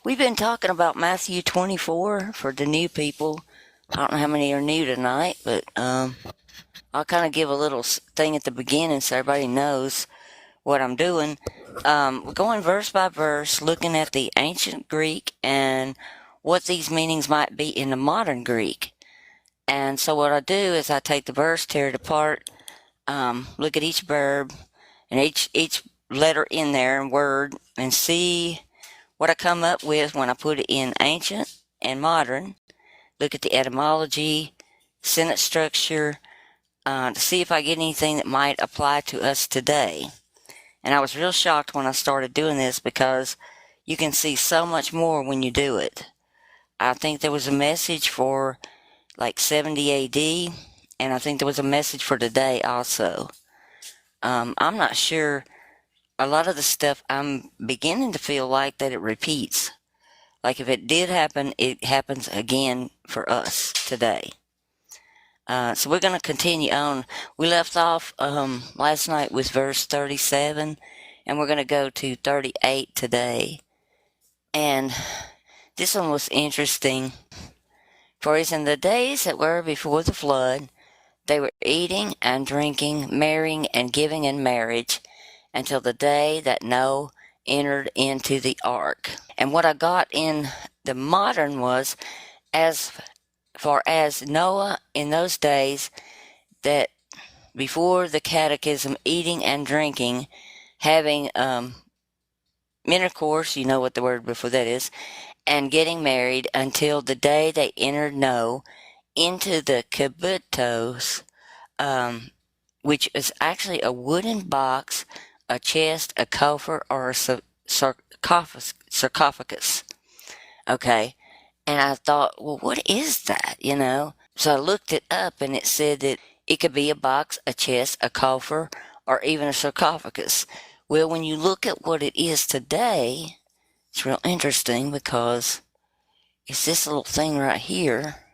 We've been talking about Matthew 24 for the new people. I don't know how many are new tonight, but I'll kind of give a little thing at the beginning so everybody knows what I'm doing. We're going verse by verse, looking at the ancient Greek and what these meanings might be in the modern Greek. And so what I do is I take the verse, tear it apart, look at each verb and each letter in there and word, and see what I come up with when I put it in ancient and modern. Look at the etymology, sentence structure, to see if I get anything that might apply to us today. And I was real shocked when I started doing this because you can see so much more when you do it. I think there was a message for like 70 AD, and I think there was a message for today also. I'm not sure. A lot of the stuff I'm beginning to feel like that it repeats. Like if it did happen, it happens again for us today. So we're going to continue on. We left off last night with verse 37, and we're going to go to 38 today. And this one was interesting. For as in the days that were before the flood, they were eating and drinking, marrying and giving in marriage, until the day that Noah entered into the ark. And what I got in the modern was, as far as Noah in those days, that before the catechism, eating and drinking, having intercourse, you know what the word before that is, and getting married until the day they entered Noah into the kibbutz, which is actually a wooden box, a chest, a coffer, or a sarcophagus. Okay. And I thought, well, what is that? So I looked it up and it said that it could be a box, a chest, a coffer, or even a sarcophagus. Well, when you look at what it is today, it's real interesting because it's this little thing right here.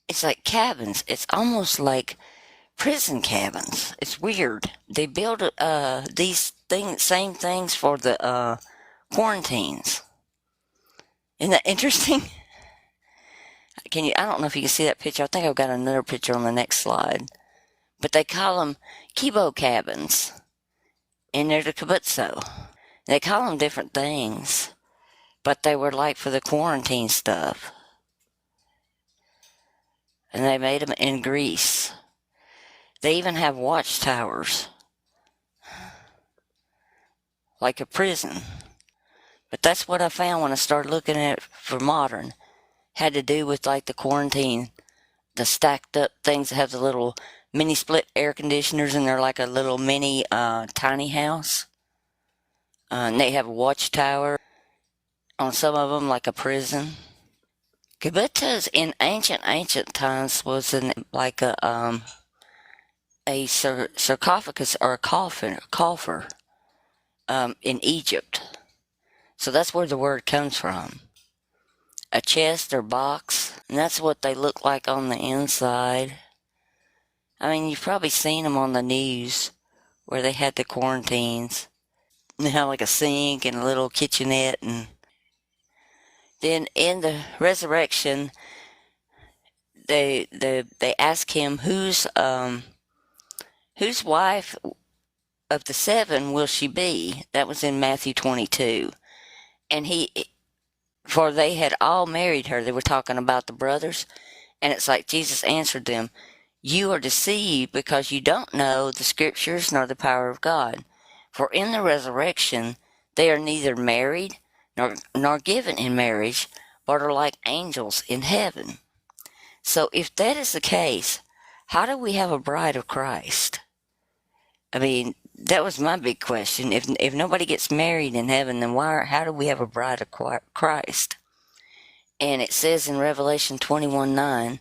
It's like cabins. It's almost like prison cabins. It's weird. They build these same things for the quarantines. Isn't that interesting? I don't know if you can see that picture. I think I've got another picture on the next slide. But they call them kibbutz cabins. And they're the kibbutzo. They call them different things. But they were like for the quarantine stuff. And they made them in Greece. They even have watchtowers. Like a prison. But that's what I found when I started looking at it for modern. Had to do with like the quarantine. The stacked up things that have the little mini split air conditioners, and they're like a little mini tiny house. And they have a watchtower on some of them, like a prison. Kibbutzes in ancient times was like a sarcophagus or a coffer in Egypt. So that's where the word comes from. A chest or box, and that's what they look like on the inside. I mean, you've probably seen them on the news where they had the quarantines. They have like a sink and a little kitchenette, and then in the resurrection, they ask him whose wife of the seven will she be? That was in Matthew 22, and for they had all married her. They were talking about the brothers, and it's like Jesus answered them, "You are deceived because you don't know the scriptures nor the power of God. For in the resurrection they are neither married nor given in marriage, but are like angels in heaven." So if that is the case, how do we have a bride of Christ? I mean, that was my big question. If nobody gets married in heaven, then how do we have a bride of Christ? And it says in Revelation 21:9,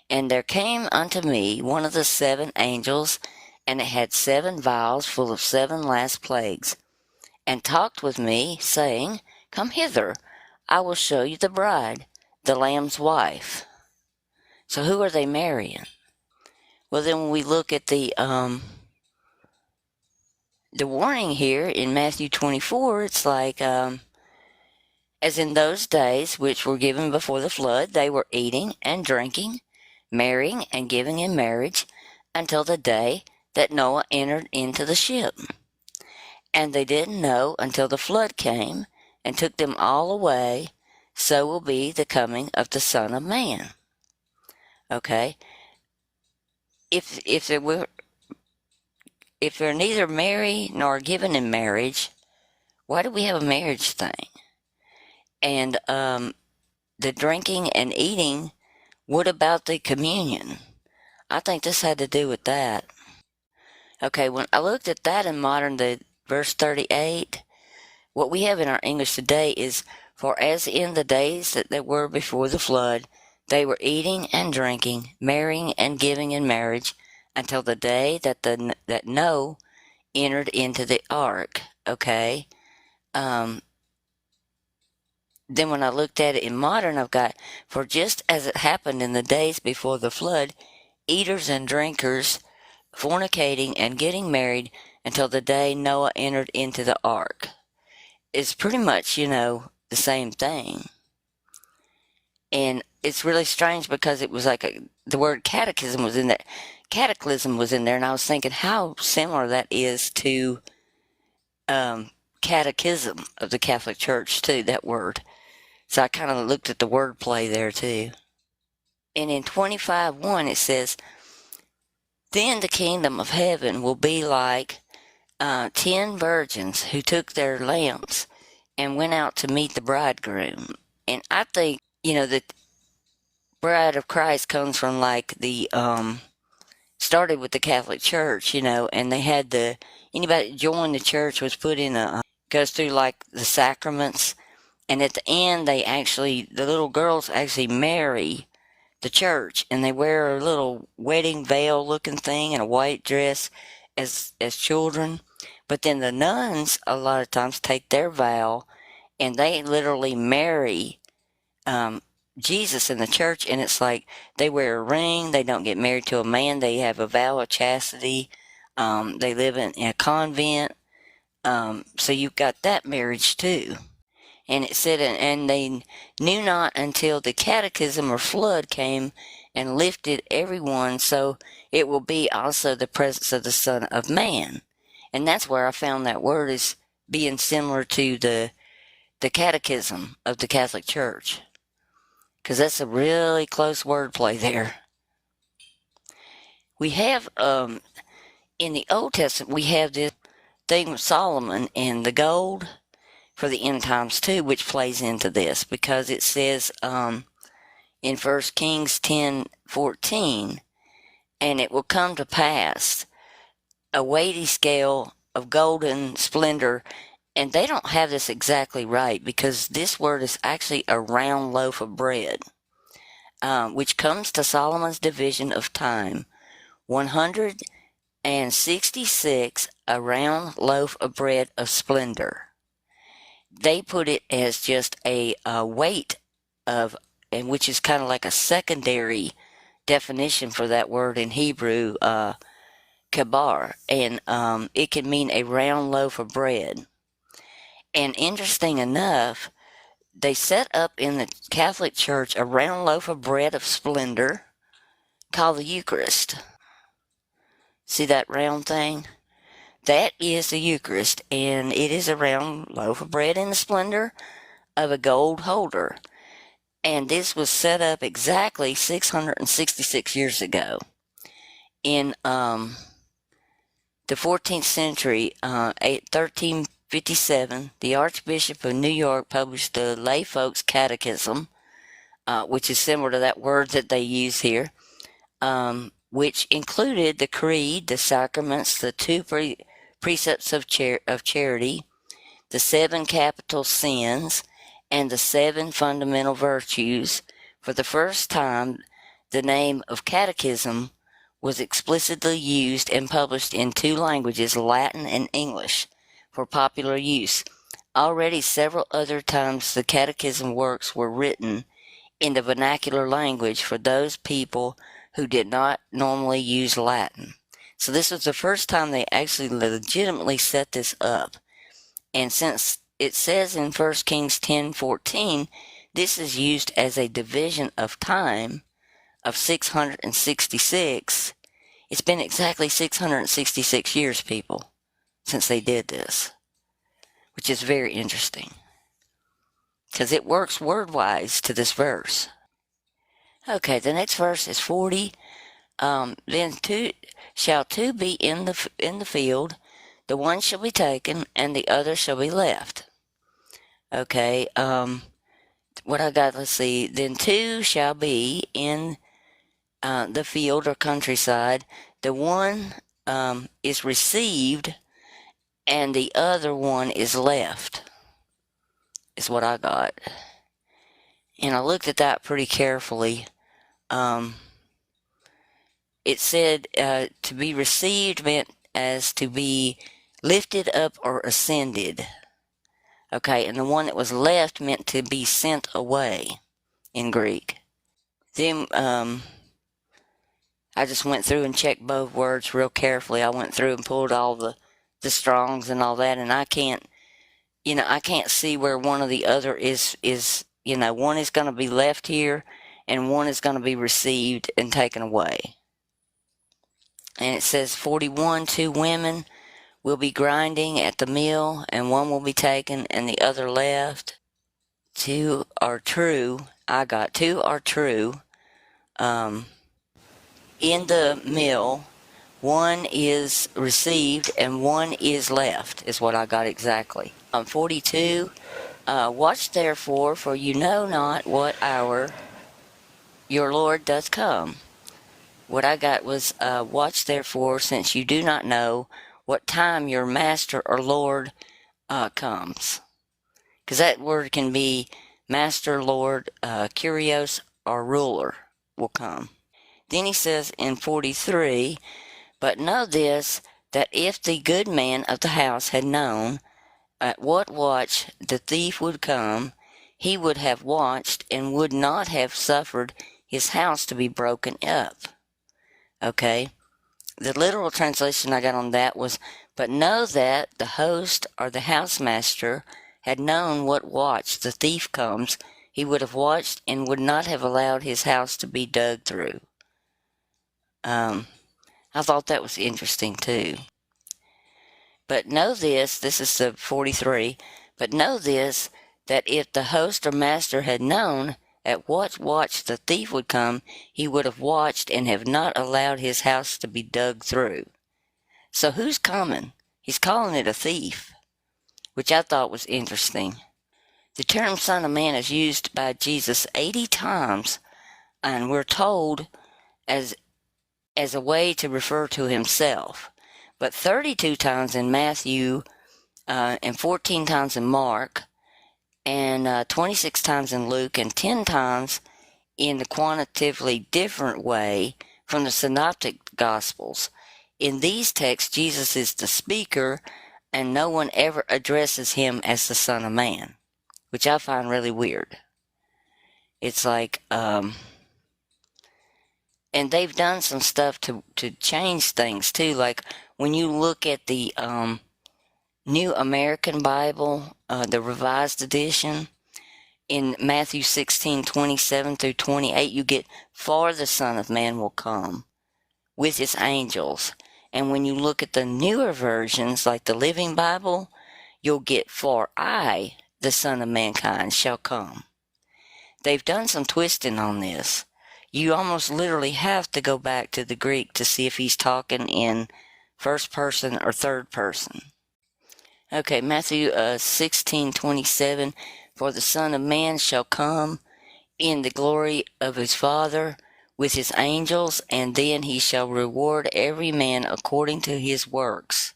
"And there came unto me one of the seven angels, and it had seven vials full of seven last plagues, and talked with me, saying, Come hither, I will show you the bride, the Lamb's wife." So who are they marrying? Well, then when we look at the the warning here in Matthew 24, it's like, as in those days which were given before the flood, they were eating and drinking, marrying and giving in marriage, until the day that Noah entered into the ship. And they didn't know until the flood came and took them all away. So will be the coming of the Son of Man. Okay? If they're neither married nor given in marriage, why do we have a marriage thing? And the drinking and eating, what about the communion? I think this had to do with that. Okay, when I looked at that in modern, the verse 38, what we have in our English today is, for as in the days that were before the flood, they were eating and drinking, marrying and giving in marriage, until the day that Noah entered into the ark. Okay. Then when I looked at it in modern, I've got, for just as it happened in the days before the flood, eaters and drinkers, fornicating and getting married, until the day Noah entered into the ark. It's pretty much, the same thing. And it's really strange because it was like the word catechism was in there. Cataclysm was in there, and I was thinking how similar that is to catechism of the Catholic Church, too, that word. So I kind of looked at the word play there, too. And in 25:1, it says, then the kingdom of heaven will be like 10 virgins who took their lamps and went out to meet the bridegroom. And I think, the bride of Christ comes from like the, started with the Catholic Church, and they had anybody that joined the church was put in goes through like the sacraments. And at the end, the little girls actually marry the church, and they wear a little wedding veil looking thing and a white dress as children. But then the nuns a lot of times take their vow and they literally marry Jesus in the church, and it's like they wear a ring, they don't get married to a man, they have a vow of chastity, they live in a convent, so you've got that marriage too. And it said, and they knew not until the catechism or flood came and lifted everyone, so it will be also the presence of the Son of Man. And that's where I found that word is being similar to the catechism of the Catholic Church, because that's a really close wordplay there. We have, in the Old Testament, we have this thing with Solomon and the gold for the end times too, which plays into this, because it says in 1 Kings 10:14, and it will come to pass a weighty scale of golden splendor. And they don't have this exactly right, because this word is actually a round loaf of bread, which comes to Solomon's division of time, 166, a round loaf of bread of splendor. They put it as just a weight of, and which is kind of like a secondary definition for that word in Hebrew, kabar, and it can mean a round loaf of bread. And interesting enough, they set up in the Catholic Church a round loaf of bread of splendor called the Eucharist. See that round thing? That is the Eucharist, and it is a round loaf of bread in the splendor of a gold holder. And this was set up exactly 666 years ago. In the 14th century, 1357, the Archbishop of New York published the Lay Folks Catechism, which is similar to that word that they use here, which included the creed, the sacraments, the two precepts of charity, the 7 capital sins, and the 7 fundamental virtues. For the first time, the name of catechism was explicitly used and published in 2 languages, Latin and English, for popular use. Already several other times the catechism works were written in the vernacular language for those people who did not normally use Latin. So this was the first time they actually legitimately set this up. And since it says in 1 Kings 10:14, this is used as a division of time of 666. It's been exactly 666 years, people, since they did this, which is very interesting because it works word-wise to this verse. Okay, the next verse is 40. Then shall two be in the field, the one shall be taken, and the other shall be left. Okay, what I got, let's see. Then two shall be in the field or countryside. The one is received, and the other one is left, is what I got. And I looked at that pretty carefully. It said to be received meant as to be lifted up or ascended. Okay, and the one that was left meant to be sent away in Greek. Then I just went through and checked both words real carefully. I went through and pulled all the Strongs and all that, and I can't see where one or the other is, one is going to be left here and one is going to be received and taken away. And it says 41, two women will be grinding at the mill, and one will be taken and the other left. Two are true. I got two are true. In the mill, one is received and one is left, is what I got exactly. 42, watch therefore, for you know not what hour your Lord doth come. What I got was, watch therefore, since you do not know what time your master or Lord comes. Because that word can be master, Lord, kurios, or ruler will come. Then he says in 43, but know this, that if the good man of the house had known at what watch the thief would come, he would have watched and would not have suffered his house to be broken up. Okay, the literal translation I got on that was, but know that the host or the housemaster had known what watch the thief comes, he would have watched and would not have allowed his house to be dug through. I thought that was interesting too. But know this is the 43, but know this, that if the host or master had known at what watch the thief would come, he would have watched and have not allowed his house to be dug through. So who's coming? He's calling it a thief, which I thought was interesting. The term Son of Man is used by Jesus 80 times, and we're told as a way to refer to himself, but 32 times in Matthew, and 14 times in Mark, and 26 times in Luke, and 10 times in the quantitatively different way from the Synoptic Gospels. In these texts, Jesus is the speaker, and no one ever addresses him as the Son of Man, which I find really weird. It's like, and they've done some stuff to change things too. Like when you look at the New American Bible, the Revised Edition, in Matthew 16:27 through 28, you get, for the Son of Man will come with his angels. And when you look at the newer versions, like the Living Bible, you'll get, for I, the Son of Mankind, shall come. They've done some twisting on this. You almost literally have to go back to the Greek to see if he's talking in first person or third person. Okay, Matthew 16:27, for the Son of Man shall come in the glory of his Father with his angels, and then he shall reward every man according to his works.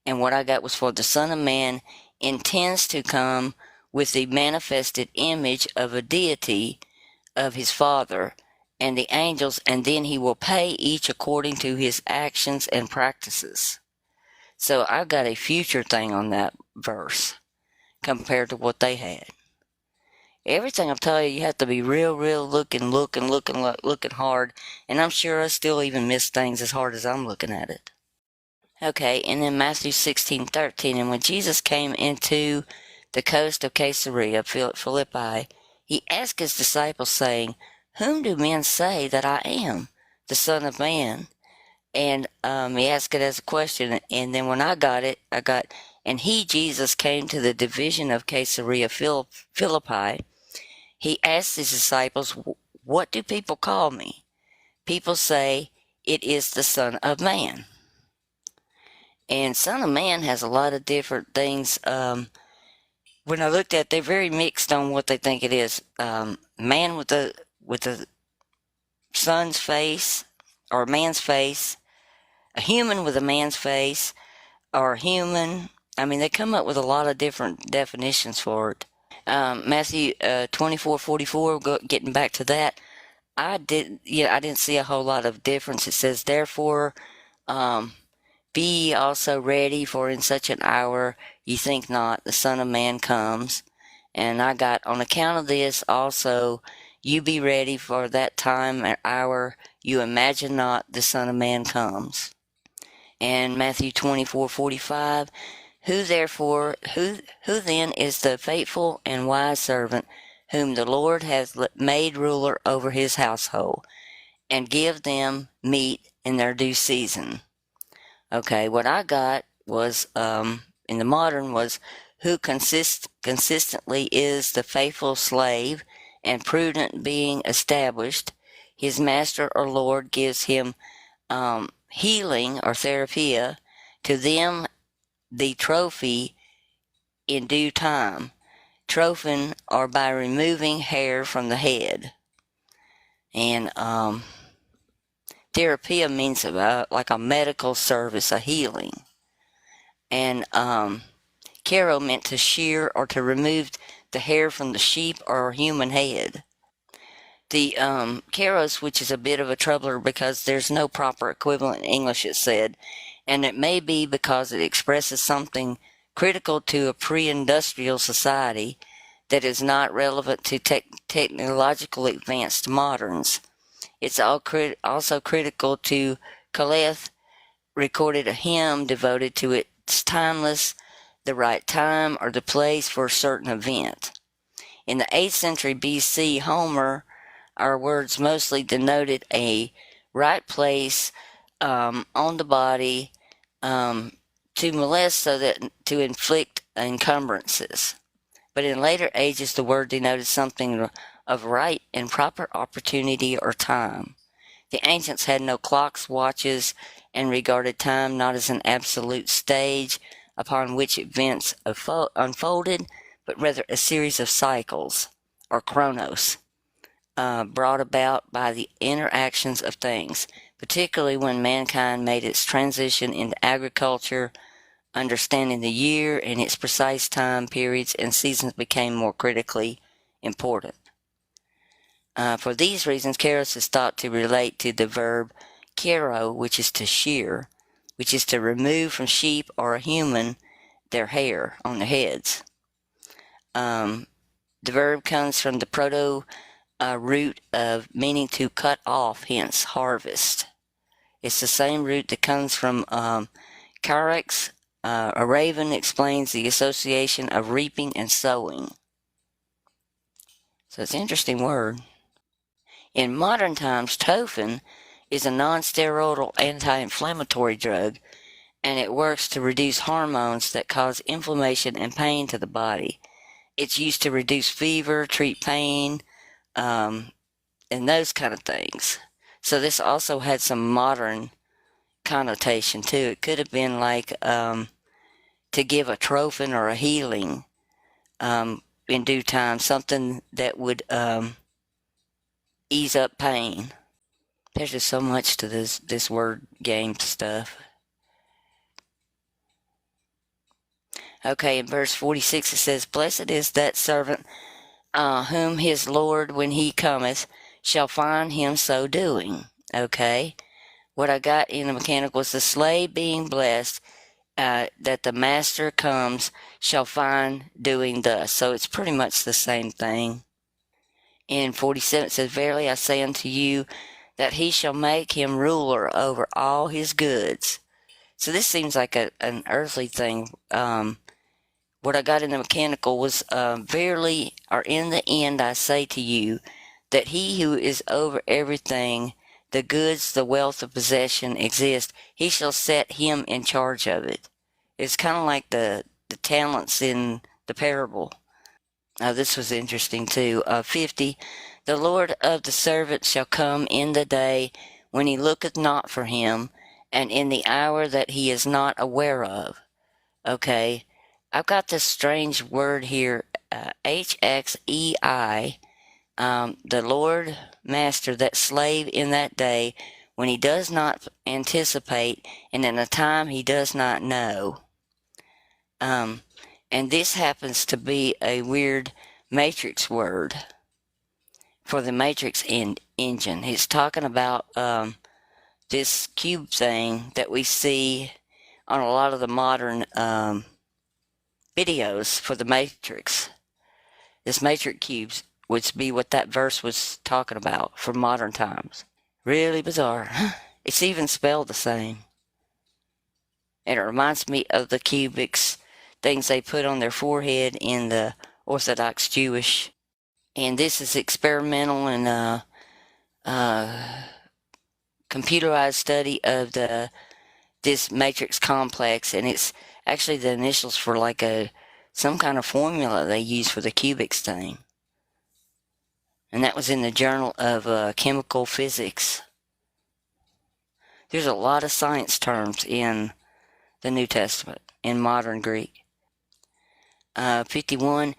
And what I got was, for the Son of Man intends to come with the manifested image of a deity of his Father and the angels, and then he will pay each according to his actions and practices. So I've got a future thing on that verse compared to what they had. Everything I'm telling you, you have to be real looking hard. And I'm sure I still even miss things as hard as I'm looking at it. Okay, and then Matthew 16:13. And when Jesus came into the coast of Caesarea Philippi, he asked his disciples, saying, "Whom do men say that I am, the Son of Man?" And he asked it as a question. And then when I got it, and he, Jesus, came to the division of Caesarea Philippi. He asked his disciples, "What do people call me?" People say, "It is the Son of Man." And Son of Man has a lot of different things. When I looked at it, they're very mixed on what they think it is. Man with the son's face, or man's face, a human with a man's face, or human. I mean, they come up with a lot of different definitions for it. Matthew 24:44. Getting back to that, I didn't see a whole lot of difference. It says, "Therefore, um, be ye also ready, for in such an hour ye think not the Son of Man comes." And I got, "On account of this also you be ready, for that time and hour you imagine not the Son of Man comes." And Matthew 24:45. Who then is the faithful and wise servant, whom the Lord hath made ruler over his household, and give them meat in their due season? Okay, what I got was, in the modern, was, "Who consistently is the faithful slave, and prudent being established, his master or Lord gives him healing or therapia, to them the trophy in due time." Trophin, or by removing hair from the head. And therapia means like a medical service, a healing. And Kero meant to shear or to remove the hair from the sheep or human head. The Keros, which is a bit of a troubler because there's no proper equivalent in English, it said, and it may be because it expresses something critical to a pre-industrial society that is not relevant to technologically advanced moderns. It's also critical to Coleth recorded a hymn devoted to its timeless, the right time or the place for a certain event. In the 8th century BC, Homer, our words mostly denoted a right place on the body to molest, so that to inflict encumbrances. But in later ages, the word denoted something of right and proper opportunity or time. The ancients had no clocks, watches, and regarded time not as an absolute stage upon which events unfolded, but rather a series of cycles, or chronos, brought about by the interactions of things, particularly when mankind made its transition into agriculture. Understanding the year and its precise time periods and seasons became more critically important. For these reasons, Keros is thought to relate to the verb kero, which is to shear, which is to remove from sheep or a human their hair on their heads. The verb comes from the proto root of meaning to cut off, hence harvest. It's the same root that comes from carex. A raven explains the association of reaping and sowing. So it's an interesting word. In modern times, Tophin is a non-steroidal anti-inflammatory drug, and it works to reduce hormones that cause inflammation and pain to the body. It's used to reduce fever, treat pain, and those kind of things. So this also had some modern connotation too. It could have been like to give a trophin or a healing in due time, something that would ease up pain. There's just so much to this word game stuff. Okay, in verse 46 it says, "Blessed is that servant whom his Lord, when he cometh, shall find him so doing." Okay, what I got in the mechanic was, "The slave being blessed that the master comes shall find doing thus." So it's pretty much the same thing. In 47 it says, Verily I say unto you, that he shall make him ruler over all his goods. So this seems like an earthly thing. What I got in the mechanical was, verily, or in the end I say to you, that he who is over everything, the goods, the wealth of possession exist, he shall set him in charge of it. It's kind of like the talents in the parable. This was interesting too. 50, the Lord of the servant shall come in the day when he looketh not for him, and in the hour that he is not aware of. Okay, I've got this strange word here, HXEI. The Lord Master, that slave in that day, when he does not anticipate, and in a time he does not know. And this happens to be a weird matrix word for the matrix engine. He's talking about this cube thing that we see on a lot of the modern videos for the matrix. This matrix cubes would be what that verse was talking about for modern times. Really bizarre. It's even spelled the same. And it reminds me of the cubics, things they put on their forehead in the Orthodox Jewish. And this is experimental and computerized study of this matrix complex, and it's actually the initials for like some kind of formula they use for the cubics thing. And that was in the Journal of Chemical Physics. There's a lot of science terms in the New Testament, in modern Greek. 51,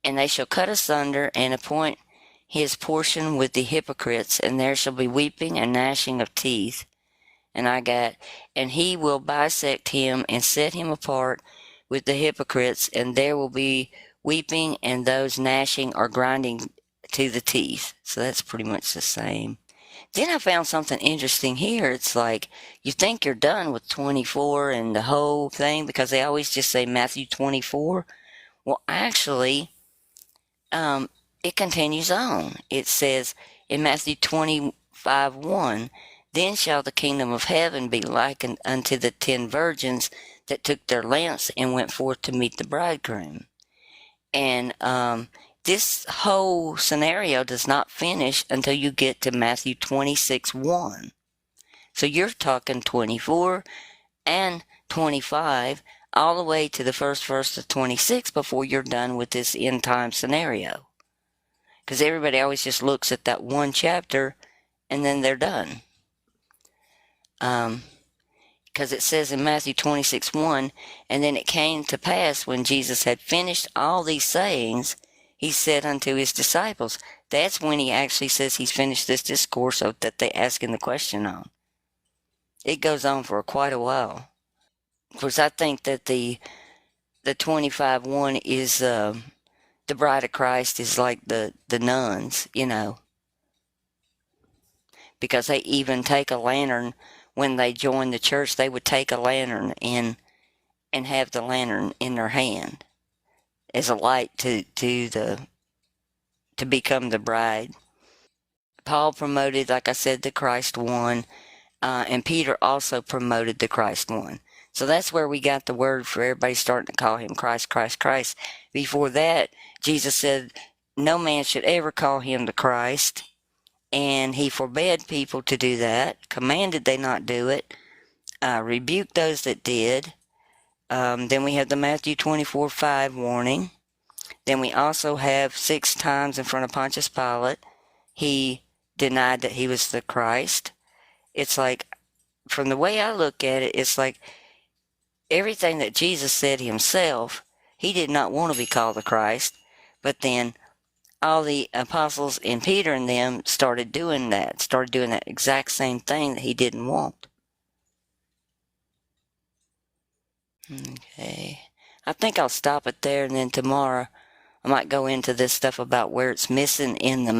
and they shall cut asunder and appoint his portion with the hypocrites, and there shall be weeping and gnashing of teeth. And and he will bisect him and set him apart with the hypocrites, and there will be weeping and those gnashing or grinding to the teeth. So that's pretty much the same. Then I found something interesting here. It's like, you think you're done with 24 and the whole thing, because they always just say Matthew 24. Well, actually, it continues on. It says in Matthew 25:1, Then shall the kingdom of heaven be likened unto the 10 virgins that took their lamps and went forth to meet the bridegroom. And this whole scenario does not finish until you get to Matthew 26:1. So you're talking 24 and 25 all the way to the first verse of 26 before you're done with this end time scenario. Because everybody always just looks at that one chapter and then they're done. Because it says in Matthew 26:1, and then it came to pass when Jesus had finished all these sayings, he said unto his disciples. That's when he actually says he's finished this discourse that they asking the question on. It goes on for quite a while. Of course, I think that the 25:1 is the bride of Christ is like the nuns, because they even take a lantern when they join the church. They would take a lantern and have the lantern in their hand as a light to become the bride. Paul promoted, like I said, the Christ one, and Peter also promoted the Christ one. So that's where we got the word for everybody starting to call him Christ, Christ, Christ. Before that, Jesus said no man should ever call him the Christ, and he forbade people to do that, commanded they not do it, rebuked those that did. Then we have the Matthew 24:5 warning. Then we also have 6 times in front of Pontius Pilate, he denied that he was the Christ. It's like, from the way I look at it, it's like everything that Jesus said himself, he did not want to be called the Christ, but then all the apostles and Peter and them started doing that exact same thing that he didn't want. Okay, I think I'll stop it there, and then tomorrow I might go into this stuff about where it's missing in the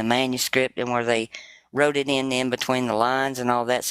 manuscript and where they wrote it in between the lines and all that.